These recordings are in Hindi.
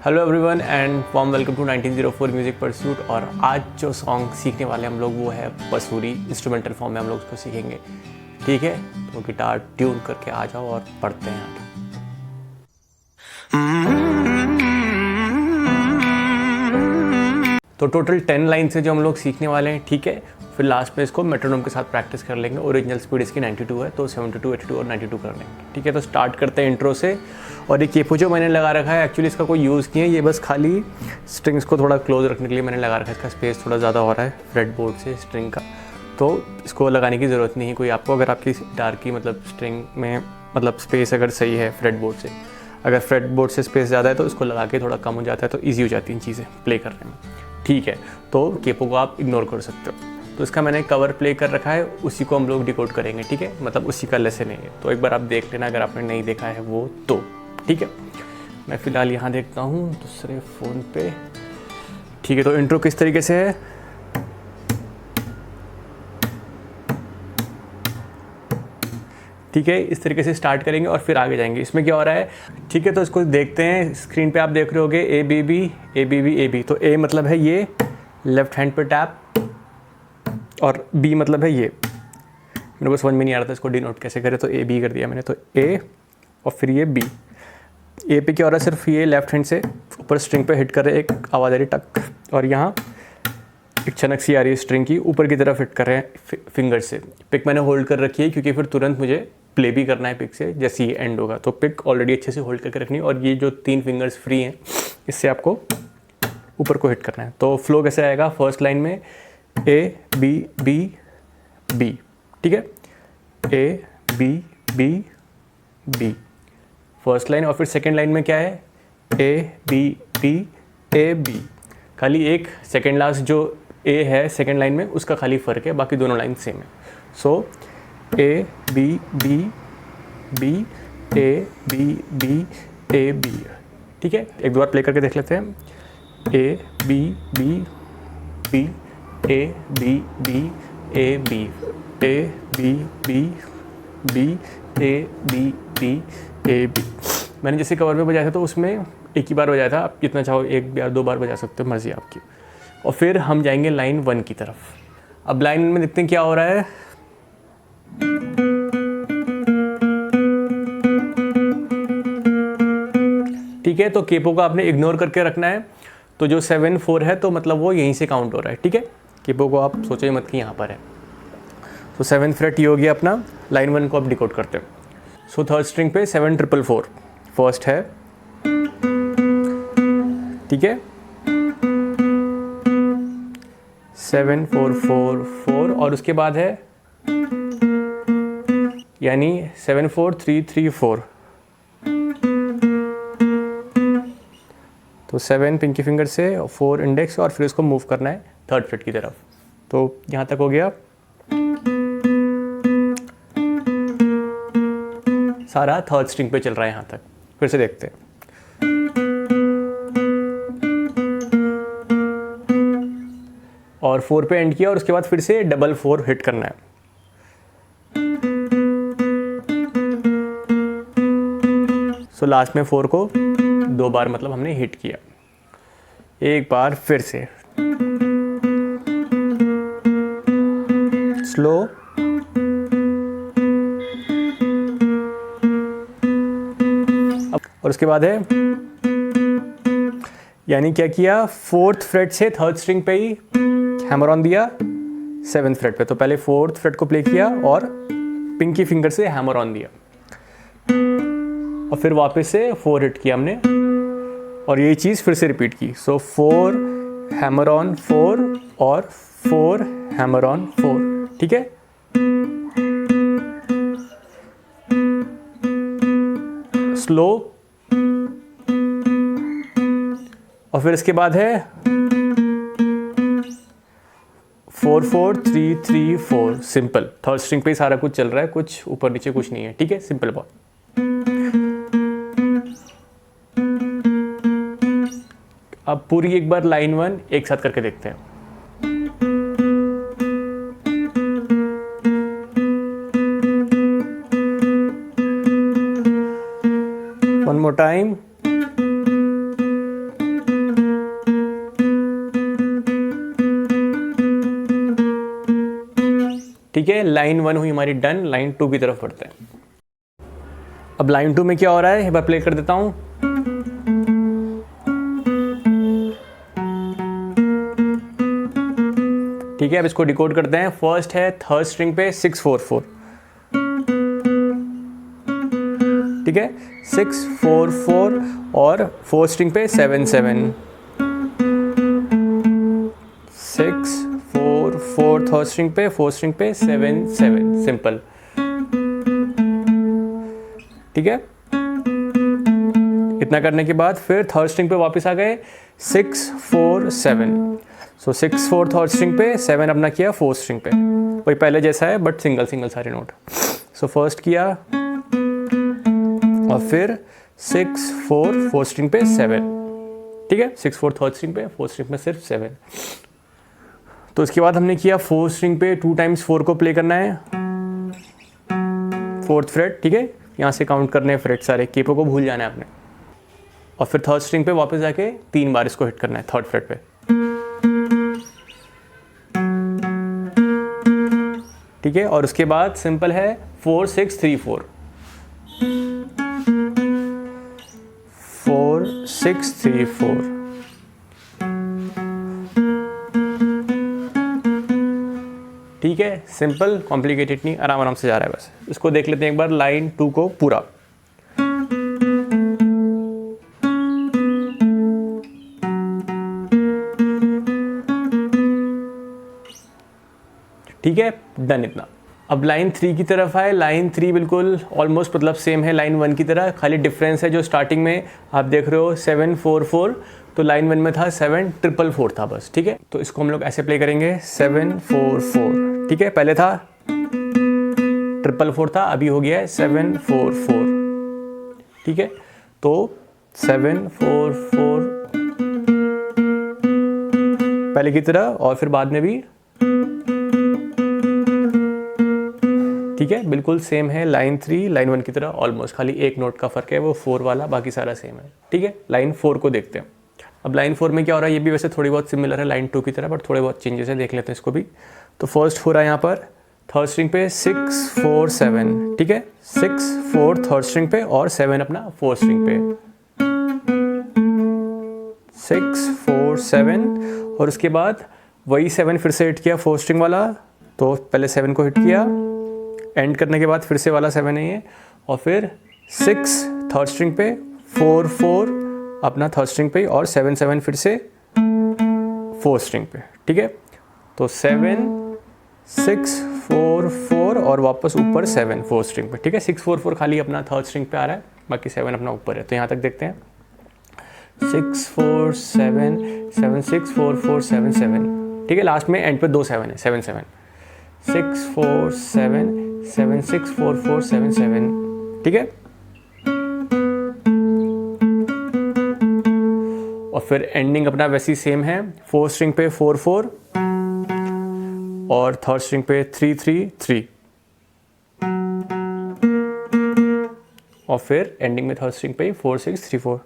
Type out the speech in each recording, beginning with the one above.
Hello everyone and warm welcome to 1904 music pursuit. और आज जो सॉन्ग सीखने वाले हम लोग वो है पसूरी। इंस्ट्रूमेंटल फॉर्म में हम लोग उसको सीखेंगे, ठीक है। तो गिटार ट्यून करके आ जाओ और पढ़ते हैं आगे। तो टोटल 10 लाइन से जो हम लोग सीखने वाले हैं, ठीक है। फिर लास्ट में इसको मेट्रोनोम के साथ प्रैक्टिस कर लेंगे। ओरिजिनल स्पीड इसकी 92 है, तो 72, 82 और 92 कर लेंगे, ठीक है। तो स्टार्ट करते हैं इंट्रो से। और ये केपो जो मैंने लगा रखा है, एक्चुअली इसका कोई यूज़ नहीं है, ये बस खाली स्ट्रिंग्स को थोड़ा क्लोज रखने के लिए मैंने लगा रखा है। इसका स्पेस थोड़ा ज़्यादा हो रहा है फ्रेट बोर्ड से स्ट्रिंग का, तो इसको लगाने की ज़रूरत नहीं है कोई आपको। अगर आपकी गिटार की मतलब स्ट्रिंग में मतलब स्पेस अगर सही है फ्रेट बोर्ड से, अगर फ्रेट बोर्ड से स्पेस ज़्यादा है तो इसको लगा के थोड़ा कम हो जाता है, तो ईजी हो जाती हैं चीज़ें प्ले करने में, ठीक है। तो केपो को आप इग्नोर कर सकते हो। तो इसका मैंने कवर प्ले कर रखा है, उसी को हम लोग डिकोड करेंगे, ठीक है। मतलब उसी का लेसन है। तो एक बार आप देख लेना अगर आपने नहीं देखा है वो, तो ठीक है। मैं फ़िलहाल यहाँ देखता हूँ दूसरे फ़ोन पे, ठीक है। तो इंट्रो किस तरीके से है, ठीक है। इस तरीके से स्टार्ट करेंगे और फिर आगे जाएंगे। इसमें क्या हो रहा है, ठीक है। तो इसको देखते हैं। स्क्रीन पे आप देख रहे होगे A B B A B B A B. तो ए मतलब है ये लेफ्ट हैंड पे टैप, और बी मतलब है ये। मेरे को समझ में नहीं आ रहा था इसको डिनोट कैसे करें, तो ए बी कर दिया मैंने। तो ए और फिर ये बी। ए पे क्या हो रहा है, सिर्फ ये लेफ्ट हैंड से ऊपर स्ट्रिंग पे हिट कर रहे हैं, एक आवाज़ आ रही टक, और यहाँ एक छनक सी आ रही है स्ट्रिंग की, ऊपर की तरफ हिट कर रहे हैं फिंगर से। पिक मैंने होल्ड कर रखी है क्योंकि फिर तुरंत मुझे प्ले भी करना है पिक से जैसे ये एंड होगा। तो पिक ऑलरेडी अच्छे से होल्ड करके रखनी है, और ये जो 3 फिंगर्स फ्री हैं इससे आपको ऊपर को हिट करना है। तो फ्लो कैसे आएगा, फर्स्ट लाइन में ए बी बी बी, ठीक है। A B B B first line, और फिर सेकेंड लाइन में क्या है, A B B A B. खाली एक सेकेंड लास्ट जो ए है सेकेंड लाइन में उसका खाली फ़र्क है, बाकी दोनों लाइन सेम है। So A B B B A B B A B, ठीक है। एक दो बार प्ले करके देख लेते हैं। A B B B A B B A B A B B B A B B A B. मैंने जैसे कवर में बजाया था तो उसमें एक ही बार बजाया था, आप जितना चाहो एक या दो बार बजा सकते हो, मर्जी आपकी। और फिर हम जाएंगे लाइन 1 की तरफ। अब लाइन में देखते हैं क्या हो रहा है। ठीक है, तो केपो को आपने इग्नोर करके रखना है। तो जो 7-4 है तो मतलब वो यहीं से काउंट हो रहा है, ठीक है। केपो को आप सोचो मत कि यहाँ पर है। तो 7th फ्रेट ये हो गया अपना। लाइन 1 को आप डिकोड करते हैं। सो थर्ड स्ट्रिंग पे 7-4-4 फर्स्ट है, ठीक है। 7-4-4-4 और उसके बाद है यानी 7-4-3-3-4। तो 7 पिंकी फिंगर से 4 इंडेक्स, और फिर इसको मूव करना है थर्ड फ्रेट की तरफ। तो यहाँ तक हो गया सारा थर्ड स्ट्रिंग पे चल रहा है यहाँ तक। फिर से देखते हैं। और 4 पे एंड किया, और उसके बाद फिर से डबल 4 हिट करना है। सो लास्ट में 4 को 2 बार मतलब हमने हिट किया। एक बार फिर से स्लो, और उसके बाद है यानी क्या किया, 4th फ्रेट से 3rd स्ट्रिंग पे ही हैमर ऑन दिया 7th फ्रेट पे। तो पहले 4th फ्रेट को प्ले किया और पिंकी फिंगर से हैमर ऑन दिया, और फिर वापस से 4 हिट किया हमने, और यही चीज़ फिर से रिपीट की। सो 4 हैमर ऑन 4 और 4 हैमर ऑन 4, ठीक है। स्लो, और फिर इसके बाद है 4-4-3-3-4 सिंपल। थर्ड स्ट्रिंग पे ही सारा कुछ चल रहा है, कुछ ऊपर नीचे कुछ नहीं है, ठीक है। सिंपल बहुत। अब पूरी एक बार लाइन 1 एक साथ करके देखते हैं। One more time. ठीक है, लाइन 1 हुई हमारी डन, लाइन 2 की तरफ बढ़ते हैं। अब लाइन 2 में क्या हो रहा है, एक बार प्ले कर देता हूँ। ठीक है, अब इसको डिकोड करते हैं। फर्स्ट है थर्ड स्ट्रिंग पे 644, ठीक है, 644 और फोर्थ स्ट्रिंग पे 77, 644 थर्ड स्ट्रिंग पे, फोर्थ स्ट्रिंग पे 77, सिंपल। ठीक है, इतना करने के बाद फिर थर्ड स्ट्रिंग पे वापस आ गए 647, सो 6 4 थर्ड स्ट्रिंग पे, 7 अपना किया फोर्थ स्ट्रिंग पे, वही पहले जैसा है बट सिंगल सिंगल सारे नोट। सो फर्स्ट किया और फिर 6 4 फोर्थ स्ट्रिंग पे 7, ठीक है, 6 4 थर्ड स्ट्रिंग पे, फोर्थ स्ट्रिंग पे सिर्फ 7। तो इसके बाद हमने किया फोर्थ स्ट्रिंग पे 2 टाइम्स 4 को प्ले करना है, फोर्थ फ्रेट, ठीक है, यहाँ से काउंट करने हैं फ्रेट सारे, केपो को भूल जाना है आपने। और फिर थर्ड स्ट्रिंग पे वापस जाके 3 बार इसको हिट करना है थर्ड फ्रेट पे। ठीक है, और उसके बाद सिंपल है 4 6 3 4, 4 6 3 4। ठीक है, सिंपल, कॉम्प्लिकेटेड नहीं, आराम आराम से जा रहा है बस। इसको देख लेते हैं एक बार लाइन 2 को पूरा। ठीक है, डन इतना। अब लाइन 3 की तरफ आए। लाइन 3 बिल्कुल ऑलमोस्ट मतलब सेम है लाइन 1 की तरह, खाली डिफरेंस है जो स्टार्टिंग में आप देख रहे हो 7 4 4, तो लाइन 1 में था 7 4 4 था बस। ठीक है, तो इसको हम लोग ऐसे प्ले करेंगे 7 4 4। ठीक है, पहले था 4 4 था, अभी हो गया है 7 4 4। ठीक है, तो 7 4 4 पहले की तरह और फिर बाद में भी। ठीक है, बिल्कुल सेम है लाइन 3 लाइन 1 की तरह ऑलमोस्ट, खाली एक नोट का फर्क है वो 4 वाला, बाकी सारा सेम है। ठीक है, लाइन 4 को देखते हैं। अब लाइन 4 में क्या हो रहा है, ये भी वैसे थोड़ी बहुत सिमिलर है लाइन 2 की तरह, बट थोड़े बहुत चेंजेस है, देख लेते हैं इसको भी। तो फर्स्ट हो रहा है यहाँ पर थर्ड स्ट्रिंग पे 6 4 7, ठीक है, 6 4 थर्ड स्ट्रिंग पे और 7 अपना फोर्थ स्ट्रिंग पे, 6 4 7, और उसके बाद वही 7 फिर से हिट किया फोर्थ स्ट्रिंग वाला, तो पहले 7 को हिट किया, एंड करने के बाद फिर से वाला 7 है ये, और फिर 6 थर्ड स्ट्रिंग पे, 4 4 अपना थर्ड स्ट्रिंग पे और 7 7 फिर से फोर्थ स्ट्रिंग पे। ठीक है, तो 7 6 4 4 और वापस ऊपर 7 फोर्थ स्ट्रिंग पे। ठीक है, 6 4 4 खाली अपना थर्ड स्ट्रिंग पे आ रहा है, बाकी 7 अपना ऊपर है। तो यहाँ तक देखते हैं 6 4 7 7 6 4 4 7 7। ठीक है, लास्ट में एंड पे 2 7 है, 7 7 6 4 7 7 6 4 4 7 7। ठीक है, और फिर एंडिंग अपना वैसी सेम है, फोर्थ स्ट्रिंग पे 4 4 और थर्ड स्ट्रिंग पे 3 3 3, और फिर एंडिंग में थर्ड स्ट्रिंग पे 4 6 3 4,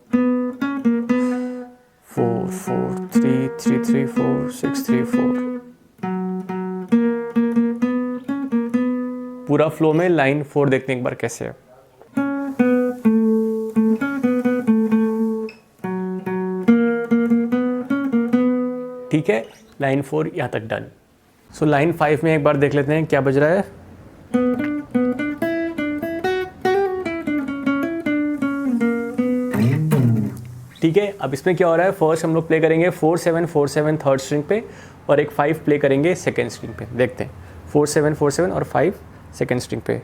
4 4 3 3 3 4 6 3 4। पूरा फ्लो में लाइन 4 देखते हैं एक बार कैसे है। ठीक है, लाइन 4 यहाँ तक डन। सो लाइन 5 में एक बार देख लेते हैं क्या बज रहा है। ठीक है, अब इसमें क्या हो रहा है, फर्स्ट हम लोग प्ले करेंगे 4 7 4 7 थर्ड स्ट्रिंग पे और एक 5 प्ले करेंगे सेकेंड स्ट्रिंग पे। देखते हैं 4 7 4 7 और 5 सेकेंड स्ट्रिंग पे।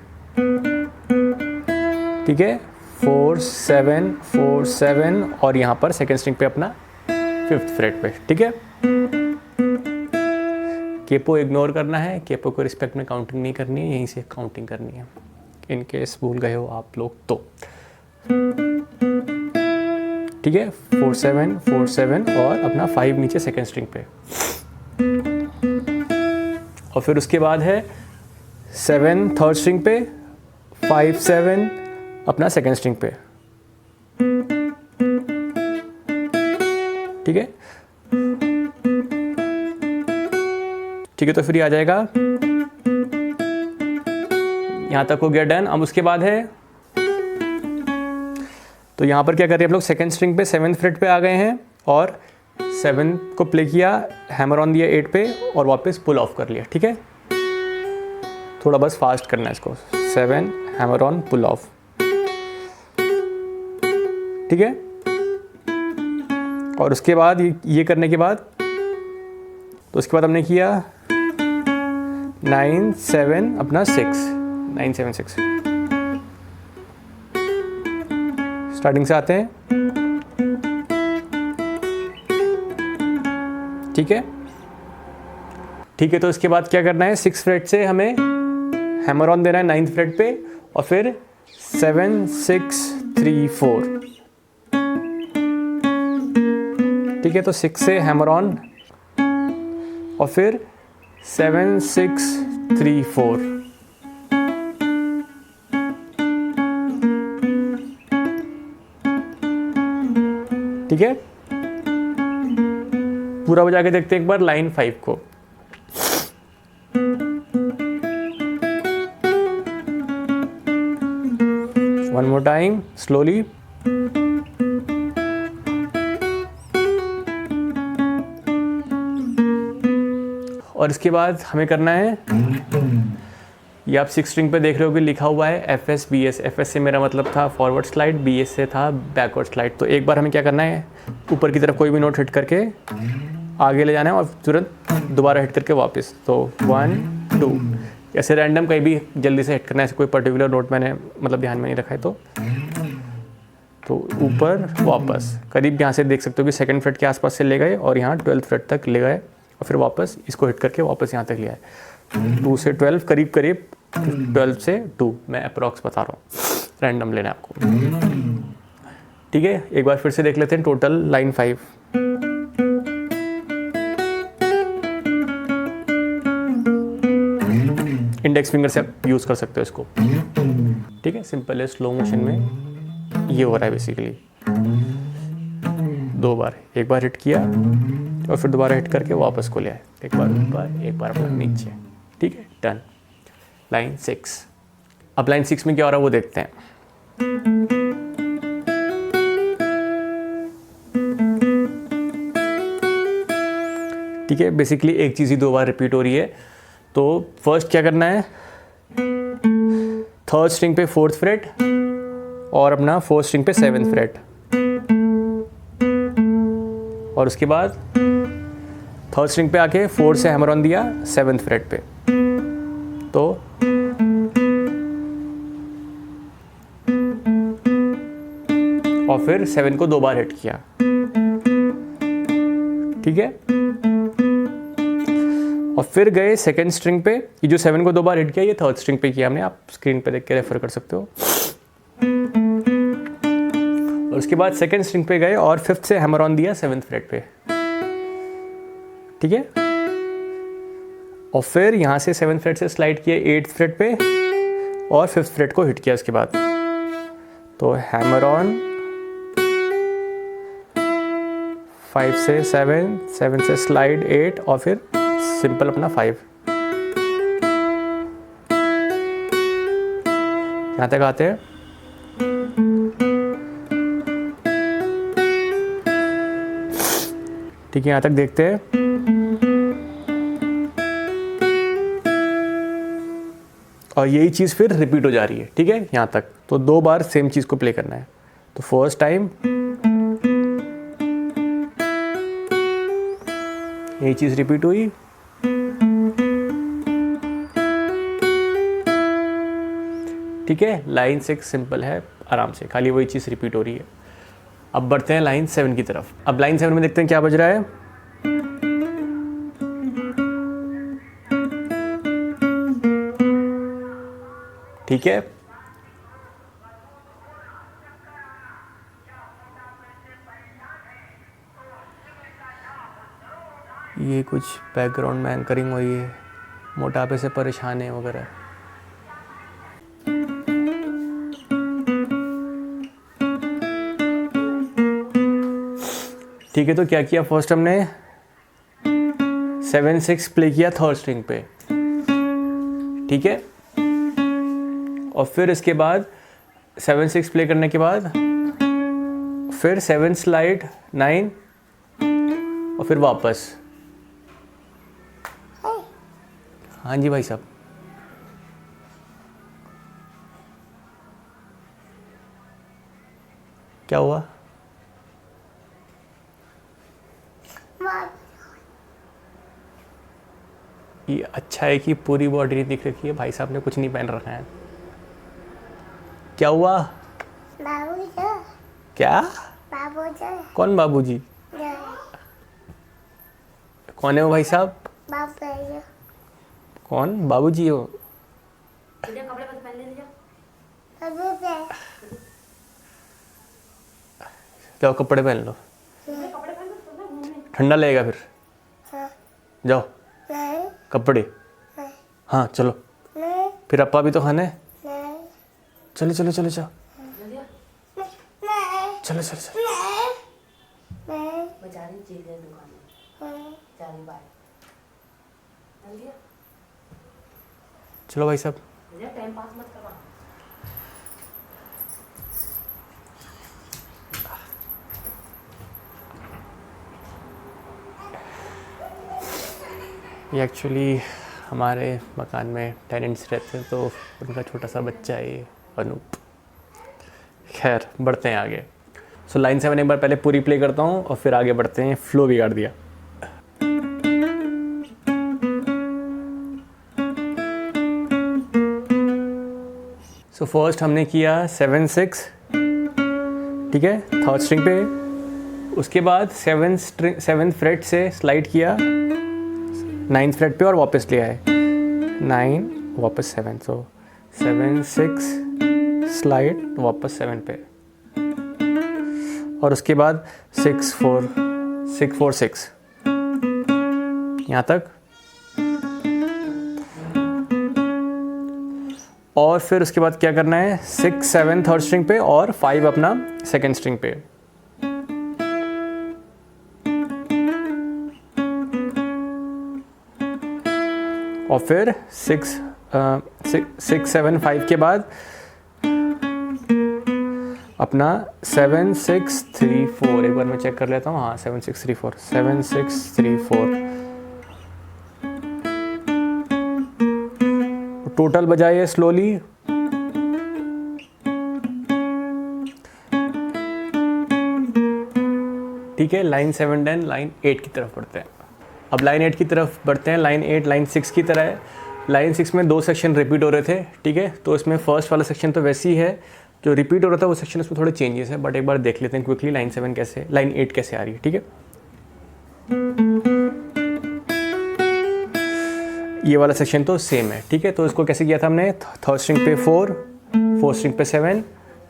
ठीक है, 4 7 4 7 और यहाँ पर सेकेंड स्ट्रिंग पे अपना 5th फ्रेट पे। ठीक है, केपो इग्नोर करना है, केपो को रिस्पेक्ट में काउंटिंग नहीं करनी है, यहीं से काउंटिंग करनी है, इन केस भूल गए हो आप लोग तो। ठीक है, 4 7 4 7 और अपना 5 नीचे सेकेंड स्ट्रिंग पे, और फिर उसके बाद है 7 थर्ड स्ट्रिंग पे, 5 7 अपना सेकेंड स्ट्रिंग पे। ठीक है, ठीक है, तो फिर ये आ जाएगा यहाँ तक हो गया डन। अब उसके बाद है, तो यहाँ पर क्या कर रहे हैं हम लोग, सेकंड स्ट्रिंग पे 7th फ्रेट पे आ गए हैं और 7 को प्ले किया, हैमर ऑन दिया 8 पे और वापस पुल ऑफ कर लिया। ठीक है, थोड़ा बस फास्ट करना है इसको, 7 हैमर ऑन पुल ऑफ। ठीक है, और उसके बाद ये करने के बाद, तो उसके बाद हमने किया 9 7 अपना 6, 9 7 6। स्टार्टिंग से आते हैं। ठीक है, ठीक है, तो इसके बाद क्या करना है, 6 फ्रेट से हमें हैमर ऑन देना है 9th फ्रेट पे और फिर 7 6 3 4। ठीक है, तो 6 से हैमर ऑन और फिर 7 6 3 4। ठीक है, पूरा बजा के देखते हैं एक बार लाइन 5 को। One more time slowly. और इसके बाद हमें करना है, ये आप 6 स्ट्रिंग पे देख रहे हो कि लिखा हुआ है FS BS। FS से मेरा मतलब था फॉरवर्ड स्लाइड, BS से था बैकवर्ड स्लाइड। तो एक बार हमें क्या करना है, ऊपर की तरफ कोई भी नोट हिट करके आगे ले जाना है और तुरंत दोबारा हिट करके वापस। तो 1 2 ऐसे रैंडम कहीं भी जल्दी से हिट करना है, ऐसे कोई पर्टिकुलर नोट मैंने मतलब ध्यान में नहीं रखा है। तो ऊपर वापस करीब यहाँ से देख सकते हो कि 2nd फ्रेट के आसपास से ले गए और यहाँ 12th फ्रेट तक ले गए और फिर वापस इसको हिट करके वापस यहाँ तक ले आए। 2 से 12 करीब करीब 12 से 2, मैं अप्रॉक्स बता रहा हूँ, रैंडम लेना है आपको। ठीक है, एक बार फिर से देख लेते हैं टोटल लाइन 5। इंडेक्स फिंगर से आप यूज़ कर सकते हो इसको। ठीक है, सिंपल है, स्लो मोशन में ये हो रहा है बेसिकली। 2 बार, एक बार हिट किया और फिर दोबारा हिट करके वापस को ले आए, एक बार ऊपर एक बार अपना नीचे। ठीक है, डन। लाइन 6। अब लाइन 6 में क्या हो रहा है वो देखते हैं। ठीक है, बेसिकली एक चीज़ ही 2 बार रिपीट हो रही है। तो फर्स्ट क्या करना है, 3rd स्ट्रिंग पे 4th फ्रेट और अपना 4th स्ट्रिंग पे 7th फ्रेट, और उसके बाद 3rd स्ट्रिंग पे आके 4 से हैमर ऑन दिया 7th फ्रेट पे। तो और फिर 7 को 2 बार हिट किया। ठीक है, और फिर गए 2nd स्ट्रिंग पे, ये जो 7 को 2 बार हिट किया ये 3rd स्ट्रिंग पे किया हमने, आप स्क्रीन पे देख के रेफर कर सकते हो। और उसके बाद 2nd स्ट्रिंग पे गए और 5th से हैमर ऑन दिया 7th फ्रेट पे। ठीक है, और फिर यहाँ से 7th फ्रेट से स्लाइड किया 8th फ्रेट पे और 5th फ्रेट को हिट किया उसके बाद। तो हैमर ऑन 5 से 7, 7 से स्लाइड 8 और फिर सिंपल अपना 5। यहाँ तक आते हैं। ठीक है, यहाँ तक देखते हैं। और यही चीज़ फिर रिपीट हो जा रही है। ठीक है, यहाँ तक तो 2 बार सेम चीज़ को प्ले करना है। तो फर्स्ट टाइम यही चीज़ रिपीट हुई, ठीक है। लाइन 6 सिंपल है, आराम से खाली वही चीज़ रिपीट हो रही है। अब बढ़ते हैं लाइन 7 की तरफ। अब लाइन 7 में देखते हैं क्या बज रहा है। ठीक है, ये कुछ बैकग्राउंड में एंकरिंग हुई है, मोटापे से परेशान है वगैरह। ठीक है, तो क्या किया, फर्स्ट हमने 7 6 प्ले किया 3rd स्ट्रिंग पे। ठीक है, और फिर इसके बाद 7-6 प्ले करने के बाद फिर 7 स्लाइड 9 और फिर वापस। हाँ जी भाई साहब, क्या हुआ? ये अच्छा है कि पूरी बॉडी नहीं दिख रखी है, भाई साहब ने कुछ नहीं पहन रखा है। क्या हुआ? बाबूजी। क्या? बाबूजी। कौन बाबूजी? कौन है वो भाई साहब? बाबूजी। कौन बाबूजी हो? कपड़े पहन ले लीजिए। जाओ कपड़े पहन लो, ठंडा लगेगा फिर। जाओ कपड़े। हाँ चलो, फिर अपा भी तो खाना है। चलो चलो चलो जाओ, चलो चलो चलो। चलो भाई साहब। टाइम पास मत करवा। ये एक्चुअली हमारे मकान में टेनेंट्स रहते हैं, तो उनका छोटा सा बच्चा है ये अनूप। खैर बढ़ते हैं आगे। सो लाइन 7 एक बार पहले पूरी प्ले करता हूँ और फिर आगे बढ़ते हैं। फ्लो बिगाड़ दिया। सो फर्स्ट हमने किया 7-6, ठीक है, थर्ड स्ट्रिंग पे। उसके बाद 7th फ्रेट से स्लाइड किया 9th फ्रेट पे और वापस लिया है 9 वापस 7। सो 7-6 स्लाइड वापस 7 पे, और उसके बाद 6-4-6 यहाँ तक। और फिर उसके बाद क्या करना है, 6-7 थर्ड स्ट्रिंग पे और 5 अपना सेकेंड स्ट्रिंग पे। और फिर 6-7-5 के बाद अपना 7-6-3-4। एक बार मैं चेक कर लेता हूँ। हाँ 7-6-3-4 7-6-3-4 टोटल बजाइए स्लोली। ठीक है, लाइन 7 डन, लाइन 8 की तरफ बढ़ते हैं। अब लाइन 8 की तरफ बढ़ते हैं। लाइन 8 लाइन 6 की तरह है। लाइन 6 में 2 सेक्शन रिपीट हो रहे थे, ठीक है, तो इसमें फर्स्ट वाला सेक्शन तो वैसे ही है, जो रिपीट हो रहा था वो सेक्शन उसमें थोड़े चेंजेस है, बट एक बार देख लेते हैं क्विकली लाइन 7 कैसे, लाइन 8 कैसे आ रही है। ठीक है, ये वाला सेक्शन तो सेम है। ठीक है, तो इसको कैसे किया था हमने, थर्ड स्ट्रिंग पे 4, फोर्थ स्ट्रिंग पे 7,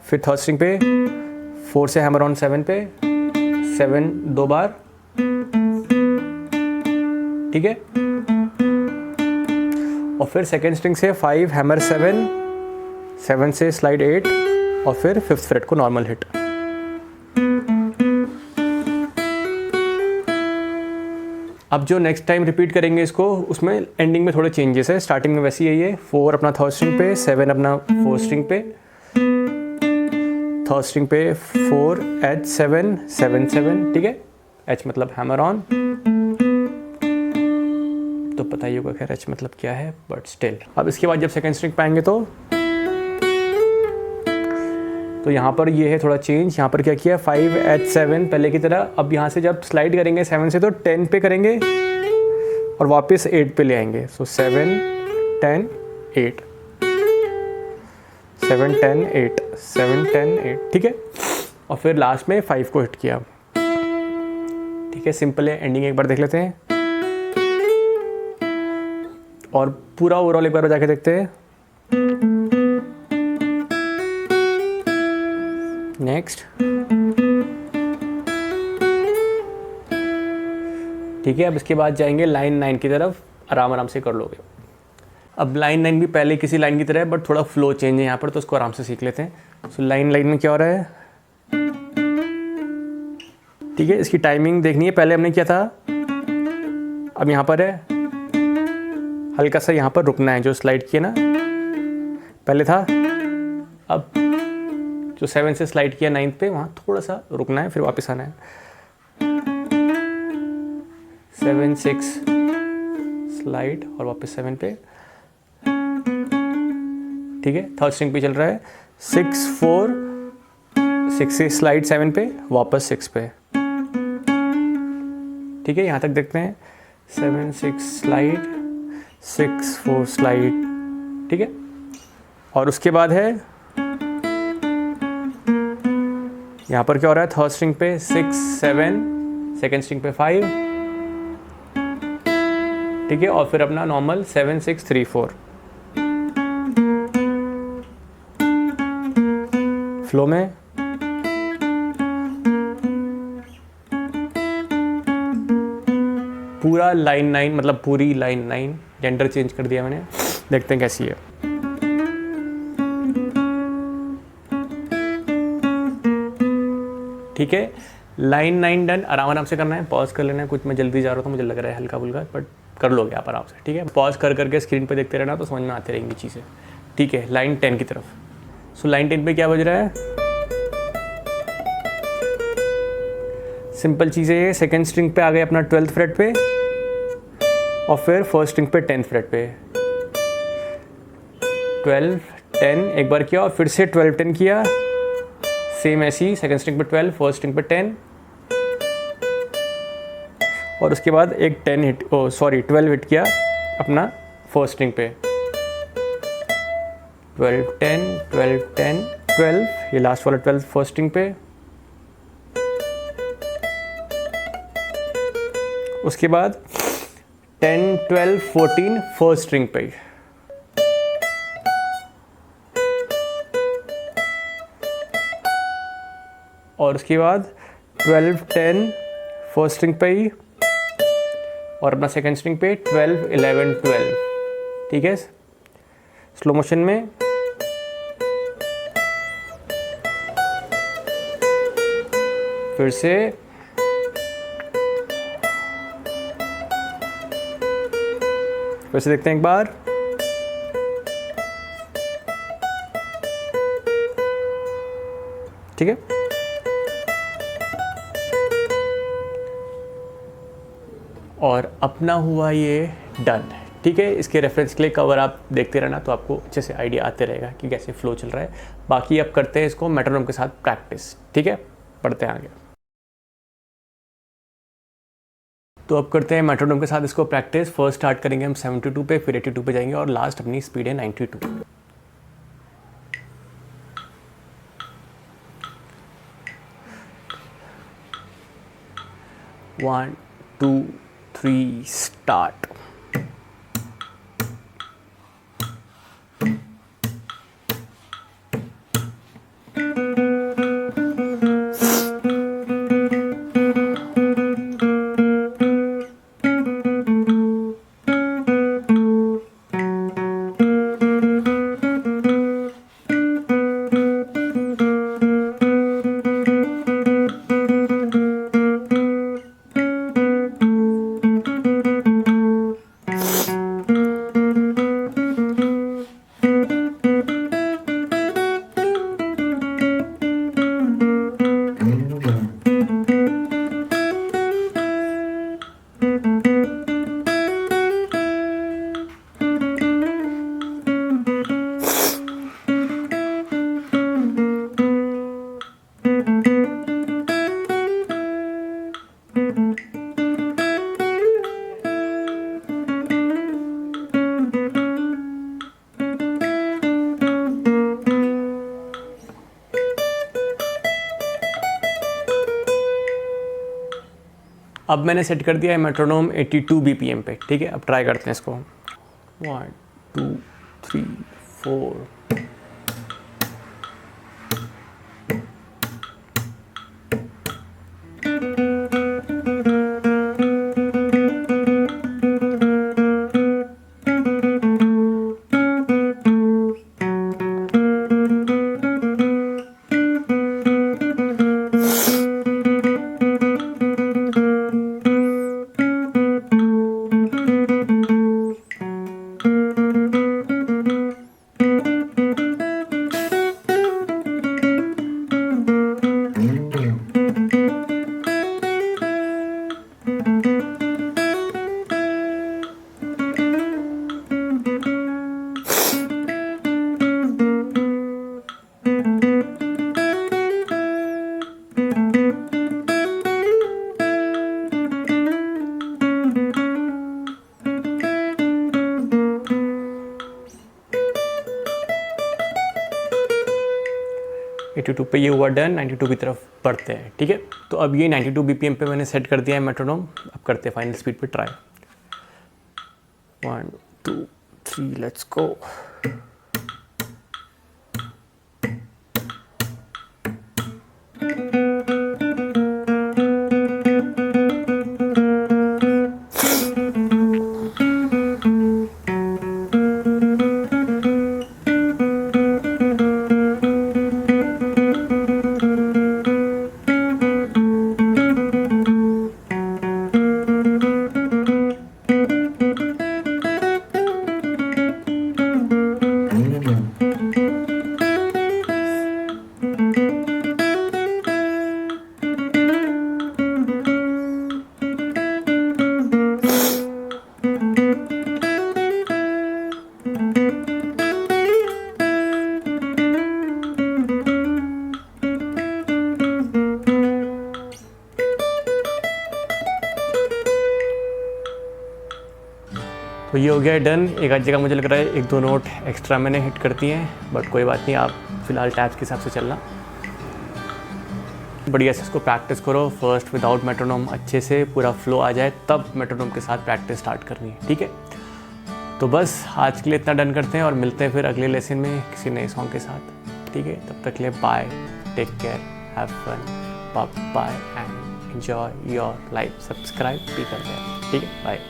फिर थर्ड स्ट्रिंग पे 4 से हैमर ऑन 7 पे 7 2 बार। ठीक है, और फिर सेकेंड स्ट्रिंग से 5 हैमर 7, 7 से स्लाइड 8 और फिर 5th फ्रेट को नॉर्मल हिट। अब जो नेक्स्ट टाइम रिपीट करेंगे इसको, उसमें एंडिंग में थोड़े चेंजेस है। स्टार्टिंग में वैसे यही है, 4 अपना थर्ड स्ट्रिंग पे, 7 अपना फोर्थ स्ट्रिंग पे, थर्ड स्ट्रिंग पे 4 H 7 7 7। ठीक है, H मतलब हैमर ऑन, तो पता ही होगा खैर H मतलब क्या है, बट स्टिल। अब इसके बाद जब सेकंड स्ट्रिंग पे आएंगे तो यहाँ पर ये है थोड़ा चेंज। यहाँ पर क्या किया, 5 H 7 पहले की तरह। अब यहाँ से जब स्लाइड करेंगे 7 से तो 10 पे करेंगे और वापस 8 पे ले आएंगे। सो 7 10 8 7 10 8 7 10 8। ठीक है, और फिर लास्ट में 5 को हिट किया। ठीक है, सिंपल है। एंडिंग एक बार देख लेते हैं और पूरा ओवरऑल एक बार जाके देखते हैं। नेक्स्ट, ठीक है, अब इसके बाद जाएंगे लाइन 9 की तरफ। आराम आराम से कर लोगे। अब लाइन 9 भी पहले किसी लाइन की तरह है, बट थोड़ा फ्लो चेंज है यहाँ पर, तो उसको आराम से सीख लेते हैं। सो लाइन में क्या हो रहा है, ठीक है, इसकी टाइमिंग देखनी है। पहले हमने किया था, अब यहाँ पर है, हल्का सा यहाँ पर रुकना है। जो स्लाइड किया ना, पहले था अब जो 7 से स्लाइड किया 9th पे, वहाँ थोड़ा सा रुकना है, फिर वापस आना है। 7 6 स्लाइड और वापस 7 पे, ठीक है। थर्ड स्ट्रिंग पे चल रहा है, 6 4 6 से स्लाइड 7 पे, वापस 6 पे, ठीक है। यहाँ तक देखते हैं, 7 6 स्लाइड 6 4 स्लाइड, ठीक है। और उसके बाद है यहाँ पर क्या हो रहा है, थर्ड स्ट्रिंग पे 6 7, सेकेंड स्ट्रिंग पे 5, ठीक है। और फिर अपना नॉर्मल 7 6 3 4 फ्लो में। पूरा लाइन 9, मतलब पूरी लाइन 9, जेंडर चेंज कर दिया मैंने, देखते हैं कैसी है। ठीक है, लाइन 9 डन। आराम आराम से करना है, पॉज कर लेना है। कुछ मैं जल्दी जा रहा था, मुझे लग रहा है हल्का फुल्का, बट कर लोगे आप आराम से, ठीक है। पॉज कर करके स्क्रीन पे देखते रहना, तो समझ में आती रहेंगी चीज़ें, ठीक है। लाइन 10 की तरफ। सो लाइन 10 पे क्या बज रहा है, सिंपल चीज़ है ये। सेकेंड स्ट्रिंग पे आ गए अपना 12th फ्रेट पे, और फिर फर्स्ट स्ट्रिंग पे 10th फ्रेट पे। 12 10 एक बार किया, और फिर से 12 10 किया, सेम ऐसी ही। सेकेंड स्ट्रिंग पे 12, फर्स्ट स्ट्रिंग पे 10, और उसके बाद एक 10 हिट, 12 हिट किया अपना फर्स्ट स्ट्रिंग पे। 12 10 12 10 12, ये लास्ट वाला 12 फर्स्ट स्ट्रिंग पे। उसके बाद 10 12 14 फर्स्ट स्ट्रिंग पे, और उसके बाद 12 10 फर्स्ट स्ट्रिंग पे ही, और अपना सेकेंड स्ट्रिंग पे 12 11 12, ठीक है। स्लो मोशन में फिर से देखते हैं एक बार। ठीक है, और अपना हुआ ये डन, ठीक है। इसके रेफरेंस के लिए कवर आप देखते रहना, तो आपको अच्छे से आइडिया आते रहेगा कि कैसे फ्लो चल रहा है। बाकी अब करते हैं इसको मेट्रोनोम के साथ प्रैक्टिस, ठीक है। पढ़ते हैं आगे। तो अब करते हैं मेट्रोनोम के साथ इसको प्रैक्टिस। फर्स्ट स्टार्ट करेंगे हम 72 पे, फिर 82 पे जाएंगे, और लास्ट अपनी स्पीड है 92। 1 2 3 स्टार्ट। अब मैंने सेट कर दिया है मेट्रोनोम 82 BPM पे, ठीक है। अब ट्राई करते हैं इसको। 1 2 3 4। 82 पे ये हुआ डन, 92 की तरफ बढ़ते हैं, ठीक है। तो अब ये 92 BPM पे मैंने सेट कर दिया है मेट्रोनोम। अब करते हैं फाइनल स्पीड पे ट्राई। 1 2 3 let's go. तो ये हो गया डन। एक आध जगह मुझे लग रहा है 1-2 नोट एक्स्ट्रा मैंने हिट करती हैं, बट कोई बात नहीं, आप फिलहाल टैब्स के हिसाब से चलना। बढ़िया से इसको प्रैक्टिस करो। फर्स्ट विदाउट मेट्रोनोम अच्छे से पूरा फ्लो आ जाए, तब मेट्रोनोम के साथ प्रैक्टिस स्टार्ट करनी है, ठीक है। तो बस आज के लिए इतना डन करते हैं और मिलते हैं फिर अगले लेसन में किसी नए सॉन्ग के साथ, ठीक है। तब तक के लिए bye, take care, have fun, bye and enjoy your life. Subscribe भी कर दें, ठीक है। बाय।